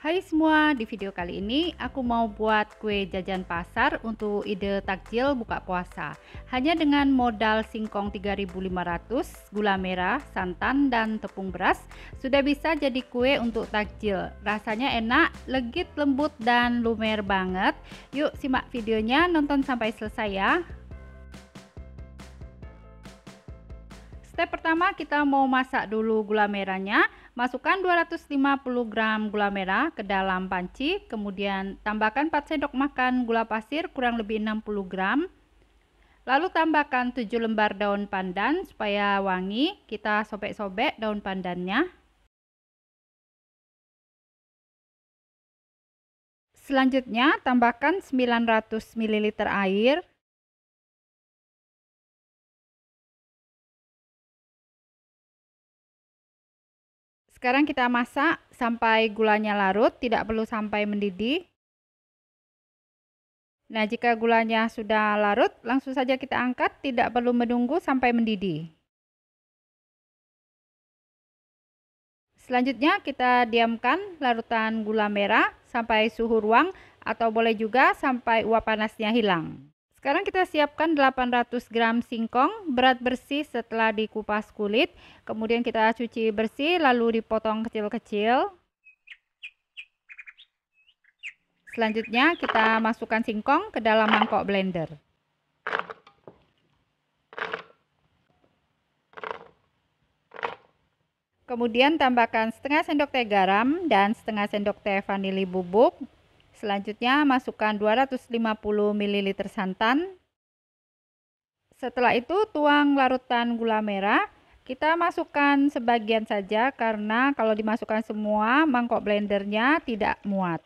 Hai semua, di video kali ini aku mau buat kue jajan pasar untuk ide takjil buka puasa. Hanya dengan modal singkong 3.500, gula merah, santan, dan tepung beras, sudah bisa jadi kue untuk takjil. Rasanya enak, legit, lembut, dan lumer banget. Yuk simak videonya, nonton sampai selesai ya. Step pertama, kita mau masak dulu gula merahnya. Masukkan 250 gram gula merah ke dalam panci, kemudian tambahkan 4 sendok makan gula pasir kurang lebih 60 gram. Lalu tambahkan 7 lembar daun pandan supaya wangi. Kita sobek-sobek daun pandannya. Selanjutnya tambahkan 900 ml air. Sekarang kita masak sampai gulanya larut, tidak perlu sampai mendidih. Nah, jika gulanya sudah larut, langsung saja kita angkat, tidak perlu menunggu sampai mendidih. Selanjutnya kita diamkan larutan gula merah sampai suhu ruang atau boleh juga sampai uap panasnya hilang. Sekarang kita siapkan 800 gram singkong berat bersih setelah dikupas kulit. Kemudian kita cuci bersih lalu dipotong kecil-kecil. Selanjutnya kita masukkan singkong ke dalam mangkok blender. Kemudian tambahkan setengah sendok teh garam dan setengah sendok teh vanili bubuk. Selanjutnya masukkan 250 ml santan. Setelah itu tuang larutan gula merah. Kita masukkan sebagian saja karena kalau dimasukkan semua mangkok blendernya tidak muat.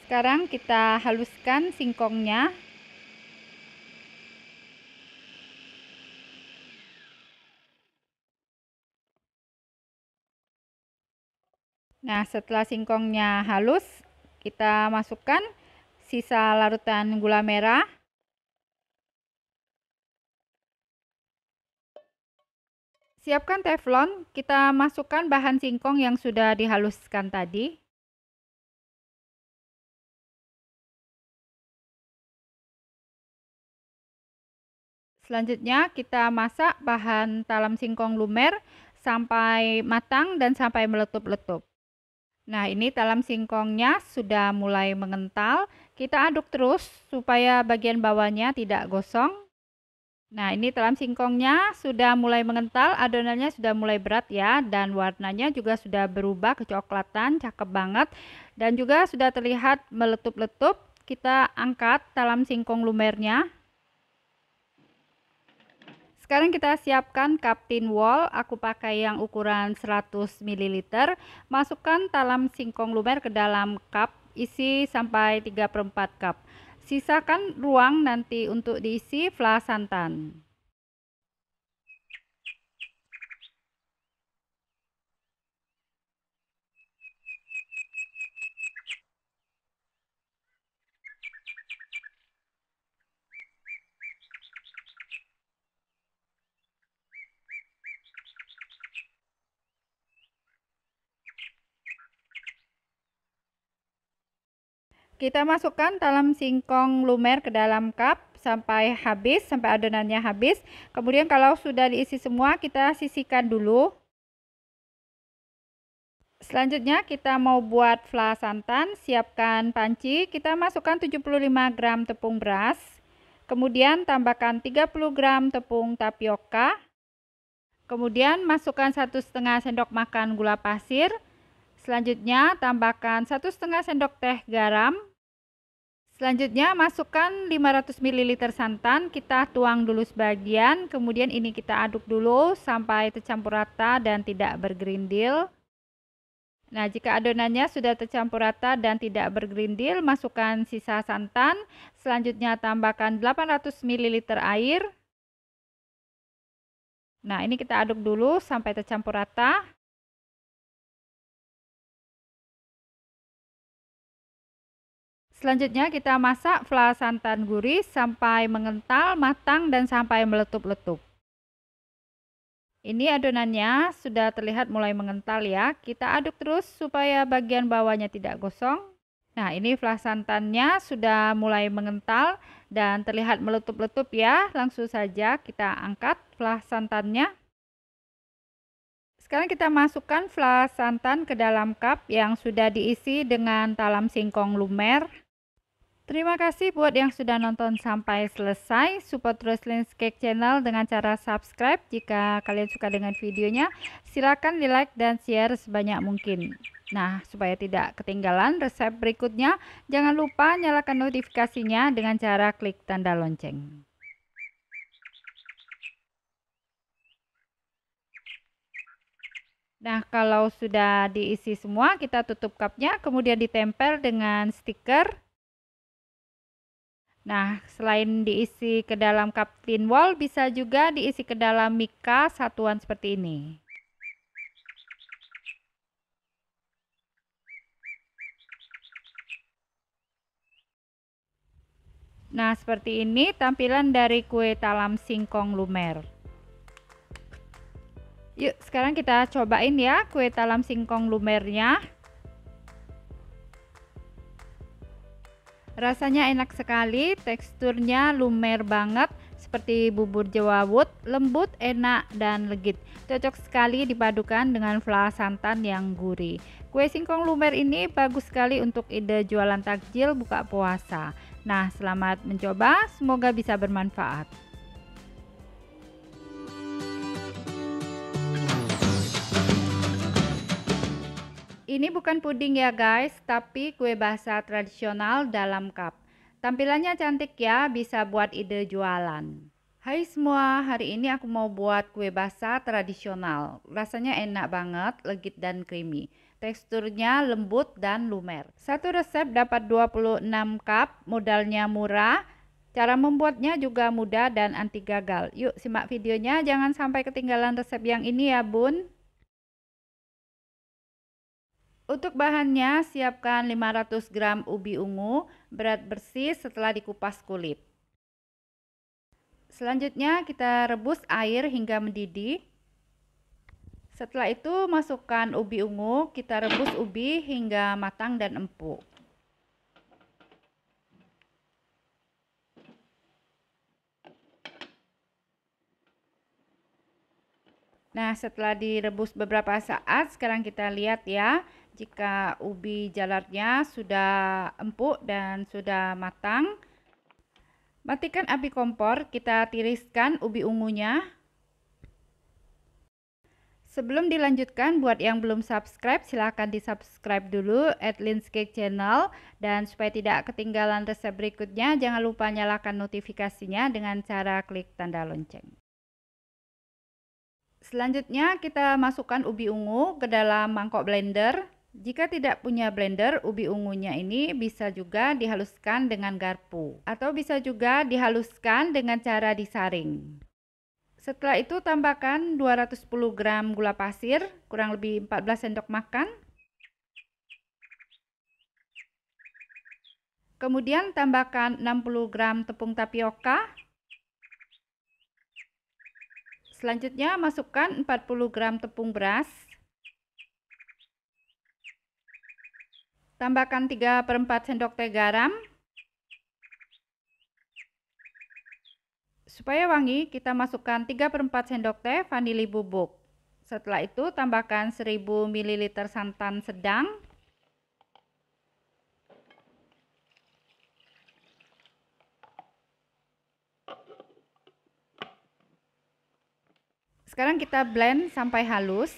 Sekarang kita haluskan singkongnya. Nah, setelah singkongnya halus, kita masukkan sisa larutan gula merah. Siapkan teflon, kita masukkan bahan singkong yang sudah dihaluskan tadi. Selanjutnya kita masak bahan talam singkong lumer sampai matang dan sampai meletup-letup. Nah, ini talam singkongnya sudah mulai mengental. Kita aduk terus supaya bagian bawahnya tidak gosong. Nah, ini talam singkongnya sudah mulai mengental, adonannya sudah mulai berat ya, dan warnanya juga sudah berubah kecoklatan, cakep banget. Dan juga sudah terlihat meletup-letup. Kita angkat talam singkong lumernya. Sekarang kita siapkan cup tin wall, aku pakai yang ukuran 100 ml. Masukkan talam singkong lumer ke dalam cup, isi sampai 3/4 cup. Sisakan ruang nanti untuk diisi flas santan. Kita masukkan talam singkong lumer ke dalam cup sampai habis, sampai adonannya habis. Kemudian kalau sudah diisi semua, kita sisihkan dulu. Selanjutnya kita mau buat flas santan. Siapkan panci, kita masukkan 75 gram tepung beras. Kemudian tambahkan 30 gram tepung tapioka. Kemudian masukkan 1,5 sendok makan gula pasir. Selanjutnya tambahkan 1,5 sendok teh garam. Selanjutnya masukkan 500 ml santan, kita tuang dulu sebagian, kemudian ini kita aduk dulu sampai tercampur rata dan tidak bergerindil. Nah, jika adonannya sudah tercampur rata dan tidak bergerindil, masukkan sisa santan. Selanjutnya tambahkan 800 ml air. Nah, ini kita aduk dulu sampai tercampur rata. Selanjutnya kita masak fla santan gurih sampai mengental, matang, dan sampai meletup-letup. Ini adonannya sudah terlihat mulai mengental ya. Kita aduk terus supaya bagian bawahnya tidak gosong. Nah, ini fla santannya sudah mulai mengental dan terlihat meletup-letup ya. Langsung saja kita angkat fla santannya. Sekarang kita masukkan fla santan ke dalam cup yang sudah diisi dengan talam singkong lumer. Terima kasih buat yang sudah nonton sampai selesai. Support terus Lynn's Cake Channel dengan cara subscribe. Jika kalian suka dengan videonya, silakan di like dan share sebanyak mungkin. Nah, supaya tidak ketinggalan resep berikutnya, jangan lupa nyalakan notifikasinya dengan cara klik tanda lonceng. Nah, kalau sudah diisi semua, kita tutup cupnya, kemudian ditempel dengan stiker. Nah, selain diisi ke dalam cup thin wall, bisa juga diisi ke dalam mika satuan seperti ini. Nah, seperti ini tampilan dari kue talam singkong lumer. Yuk, sekarang kita cobain ya kue talam singkong lumernya. Rasanya enak sekali, teksturnya lumer banget, seperti bubur jewawut, lembut, enak, dan legit. Cocok sekali dipadukan dengan fla santan yang gurih. Kue singkong lumer ini bagus sekali untuk ide jualan takjil buka puasa. Nah, selamat mencoba, semoga bisa bermanfaat. Ini bukan puding ya guys, tapi kue basah tradisional dalam cup. Tampilannya cantik ya, bisa buat ide jualan. Hai semua, hari ini aku mau buat kue basah tradisional. Rasanya enak banget, legit dan creamy. Teksturnya lembut dan lumer. Satu resep dapat 26 cup, modalnya murah. Cara membuatnya juga mudah dan anti gagal. Yuk simak videonya, jangan sampai ketinggalan resep yang ini ya bun. Untuk bahannya, siapkan 500 gram ubi ungu, berat bersih setelah dikupas kulit. Selanjutnya kita rebus air hingga mendidih. Setelah itu masukkan ubi ungu, kita rebus ubi hingga matang dan empuk. Nah, setelah direbus beberapa saat, sekarang kita lihat ya. Jika ubi jalarnya sudah empuk dan sudah matang, matikan api kompor, kita tiriskan ubi ungunya. Sebelum dilanjutkan, buat yang belum subscribe, silahkan di subscribe dulu Lynn's Cake Channel. Dan supaya tidak ketinggalan resep berikutnya, jangan lupa nyalakan notifikasinya dengan cara klik tanda lonceng. Selanjutnya kita masukkan ubi ungu ke dalam mangkok blender. Jika tidak punya blender, ubi ungunya ini bisa juga dihaluskan dengan garpu atau bisa juga dihaluskan dengan cara disaring. Setelah itu tambahkan 210 gram gula pasir, kurang lebih 14 sendok makan. Kemudian tambahkan 60 gram tepung tapioka. Selanjutnya masukkan 40 gram tepung beras. Tambahkan 3/4 sendok teh garam. Supaya wangi, kita masukkan 3/4 sendok teh vanili bubuk. Setelah itu tambahkan 1000 ml santan sedang. Sekarang kita blend sampai halus.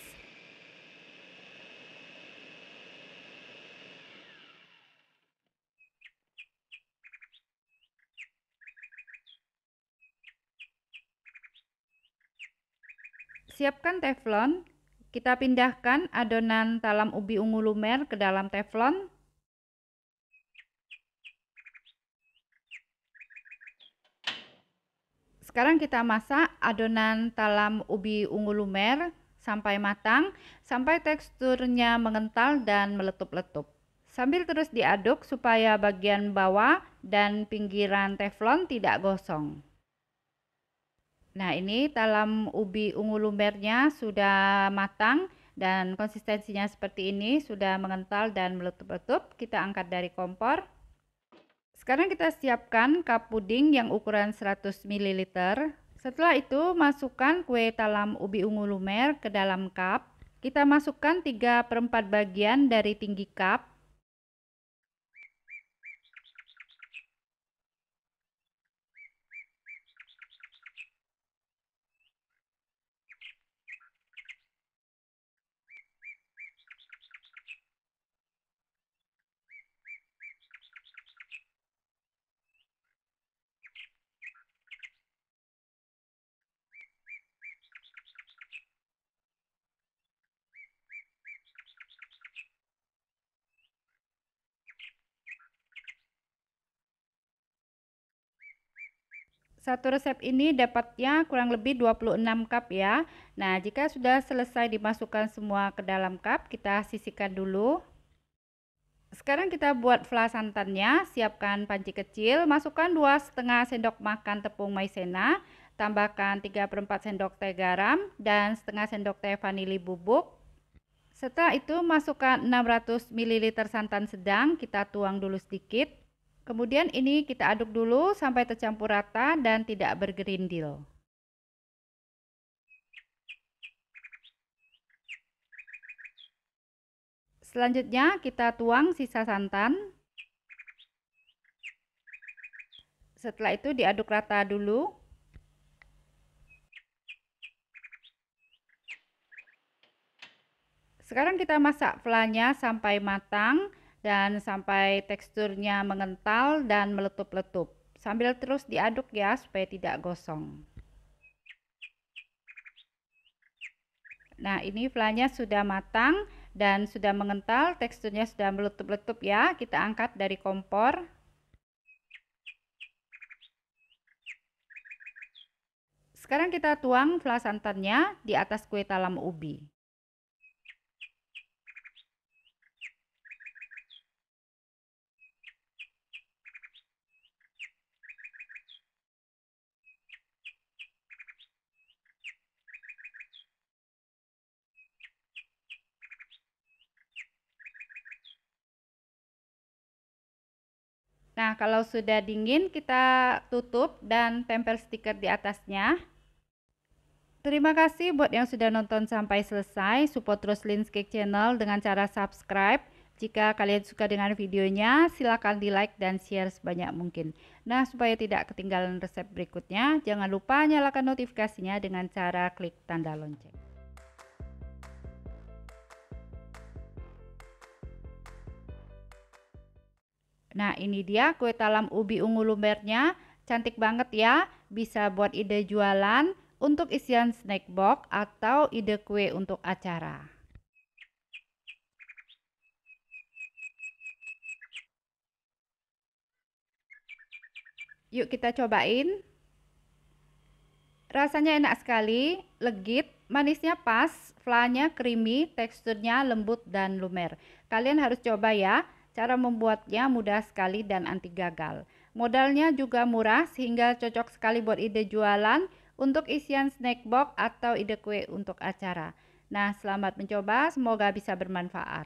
Siapkan teflon, kita pindahkan adonan talam ubi ungu lumer ke dalam teflon. Sekarang kita masak adonan talam ubi ungu lumer sampai matang, sampai teksturnya mengental dan meletup-letup. Sambil terus diaduk supaya bagian bawah dan pinggiran teflon tidak gosong. Nah, ini talam ubi ungu lumernya sudah matang dan konsistensinya seperti ini, sudah mengental dan meletup-letup. Kita angkat dari kompor. Sekarang kita siapkan cup puding yang ukuran 100 ml. Setelah itu masukkan kue talam ubi ungu lumer ke dalam cup. Kita masukkan 3/4 bagian dari tinggi cup. Satu resep ini dapatnya kurang lebih 26 cup ya. Nah, jika sudah selesai dimasukkan semua ke dalam cup, kita sisihkan dulu. Sekarang kita buat fla santannya. Siapkan panci kecil, masukkan 2,5 sendok makan tepung maizena, tambahkan 3/4 sendok teh garam dan setengah sendok teh vanili bubuk. Setelah itu masukkan 600 ml santan sedang, kita tuang dulu sedikit. Kemudian ini kita aduk dulu sampai tercampur rata dan tidak bergerindil. Selanjutnya kita tuang sisa santan. Setelah itu diaduk rata dulu. Sekarang kita masak flanya sampai matang dan sampai teksturnya mengental dan meletup-letup. Sambil terus diaduk ya supaya tidak gosong. Nah, ini flanya sudah matang dan sudah mengental, teksturnya sudah meletup-letup ya. Kita angkat dari kompor. Sekarang kita tuang fla santannya di atas kue talam ubi. Nah, kalau sudah dingin kita tutup dan tempel stiker di atasnya. Terima kasih buat yang sudah nonton sampai selesai. Support terus Lin's Cake Channel dengan cara subscribe. Jika kalian suka dengan videonya, silakan di like dan share sebanyak mungkin. Nah, supaya tidak ketinggalan resep berikutnya, jangan lupa nyalakan notifikasinya dengan cara klik tanda lonceng. Nah, ini dia kue talam ubi ungu lumernya. Cantik banget ya. Bisa buat ide jualan, untuk isian snack box, atau ide kue untuk acara. Yuk kita cobain. Rasanya enak sekali, legit, manisnya pas, flanya creamy, teksturnya lembut dan lumer. Kalian harus coba ya. Cara membuatnya mudah sekali dan anti gagal. Modalnya juga murah sehingga cocok sekali buat ide jualan, untuk isian snack box atau ide kue untuk acara. Nah, selamat mencoba, semoga bisa bermanfaat.